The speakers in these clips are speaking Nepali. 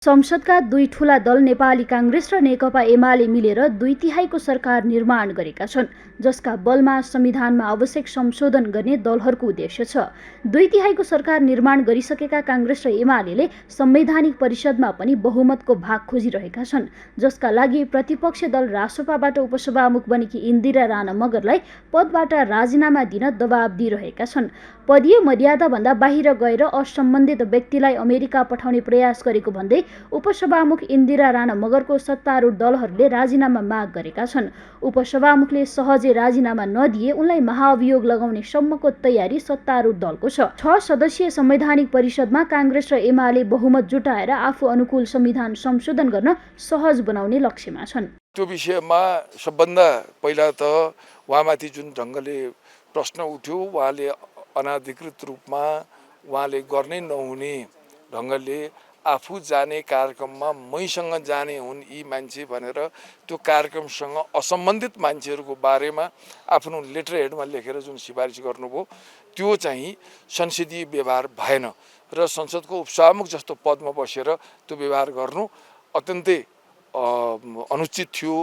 संसदका दुई ठूला दल नेपाली कांग्रेस र नेकपा एमाले मिलेर 2/3 सरकार निर्माण गरेका छन्, जसका बलमा संविधानमा आवश्यक संशोधन गर्ने दलहरूको उद्देश्य छ। 2/3 सरकार निर्माण गरिसकेका कांग्रेस र एमाले संवैधानिक परिषदमा पनि बहुमतको भाग खोजिरहेका छन्, जसका लागि प्रतिपक्षी दल रासोपाबाट उपसभामुख बनेकी इन्दिरा राणा मगरलाई पदबाट राजीनामा दिन दबाब दिइरहेका छन्। पदीय मर्यादाभन्दा बाहिर गएर असम्बन्धित व्यक्तिलाई अमेरिका पठाउने प्रयास गरेको भन्दै उपसभामुख इन्दिरा राणा मगरको सत्तारूढ दलहरूले राजीनामा माग गरेका छन्। उपसभामुखले सहजै राजीनामा नदिए उनलाई महाअभियोग लगाउने सम्मको तयारी सत्तारूढ दलको छ। 6 सदस्यीय संवैधानिक परिषदमा कांग्रेस र एमाले बहुमत जुटाएर आफू अनुकूल संविधान संशोधन गर्न सहज बनाउने लक्ष्यमा छन्। त्यो विषयमा सबभन्दा पहिला त उहाँमाथि जुन ढङ्गले प्रश्न उठ्यो, उहाँले अनाधिकृत रूपमा उहाँले गर्नै नहुने ढङ्गले आफू जाने कार्यक्रममा मैसँग जाने हुन् यी मान्छे भनेर त्यो कार्यक्रमसँग असम्बन्धित मान्छेहरूको बारेमा आफ्नो लेटर हेडमा लेखेर जुन सिफारिस गर्नुभयो त्यो चाहिँ संसदीय व्यवहार भएन र संसदको उपसभामुख जस्तो पदमा बसेर त्यो व्यवहार गर्नु अत्यन्तै अनुचित थियो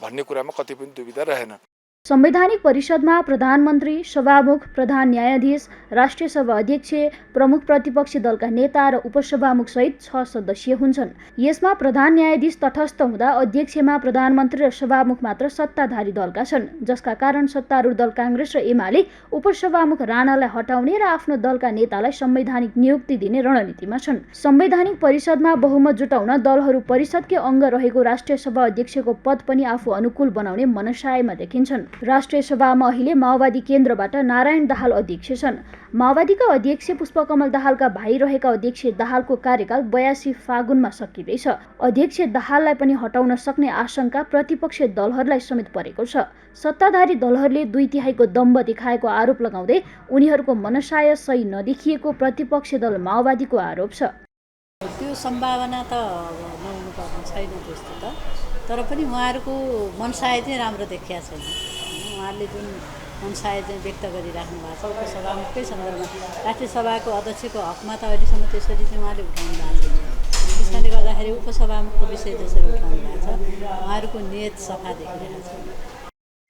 भन्ने कुरामा कतै पनि दुविधा रहेन। संवैधानिक परिषदमा प्रधानमन्त्री, सभामुख, प्रधान न्यायाधीश, राष्ट्रिय सभा अध्यक्ष, प्रमुख प्रतिपक्षी दलका नेता र उपसभामुख सहित 6 सदस्य हुन्छन्। यसमा प्रधान न्यायाधीश तटस्थ हुँदा अध्यक्षमा प्रधानमन्त्री र सभामुख मात्र सत्ताधारी दलका छन्, जसका कारण सत्तारूढ दल कांग्रेस र एमाले उपसभामुख राणालाई हटाउने र आफ्नो दलका नेतालाई संवैधानिक नियुक्ति दिने रणनीतिमा छन्। संवैधानिक परिषदमा बहुमत जुटाउन दलहरू परिषदकै अङ्ग रहेको राष्ट्रिय सभा अध्यक्षको पद पनि आफू अनुकूल बनाउने मनसायमा देखिन्छन्। राष्ट्रिय सभामा अहिले माओवादी केन्द्रबाट नारायण दाहाल अध्यक्ष छन्। माओवादीका अध्यक्ष पुष्पकमल दाहालका भाइ रहेका अध्यक्ष दाहालको कार्यकाल 82 फागुनमा सकिँदैछ। अध्यक्ष दाहाललाई पनि हटाउन सक्ने आशंका प्रतिपक्षी दलहरूलाई समेत परेको छ। सत्ताधारी दलहरूले 2/3 दम्ब देखाएको आरोप लगाउँदै उनीहरूको मनसाय सही नदेखिएको प्रतिपक्षी दल माओवादीको आरोप छ। त्यो सम्भावना त नहुनु पर्ने छैन त्यस्तो त, तर पनि उहाँहरूको मनसाय चाहिँ राम्रो देखिया छैन। उहाँहरूले जुन मनसाय चाहिँ व्यक्त गरिराख्नु भएको छ उपसभामुखकै सन्दर्भमा राष्ट्रिय सभाको अध्यक्षको हकमा त अहिलेसम्म त्यसरी चाहिँ उहाँले उठाउनु भएको छैन। त्यस कारणले गर्दाखेरि उपसभामुखको विषय जसरी उठाउनु भएको छ उहाँहरूको नियत सफा देखिरहेको छ।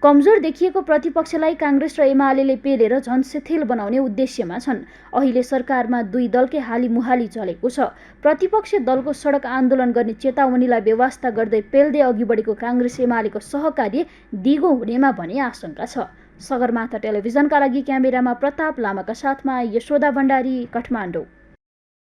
कमजोर देखिएको प्रतिपक्षलाई कांग्रेस र एमाले पेलेर झन शिथिल बनाउने उद्देश्यमा छन्। अहिले सरकारमा दुई दलकै हालीमुहाली चलेको छ। प्रतिपक्षी दलको सडक आन्दोलन गर्ने चेतावनीलाई बेवास्ता गर्दै पेल्दै अघि बढेको कांग्रेस एमालेको सहकार्य दिगो हुनेमा भने आशंका छ। सगरमाथा टेलिभिजनका लागि क्यामेरामा प्रताप लामाका साथमा यशोदा भण्डारी, काठमाडौँ।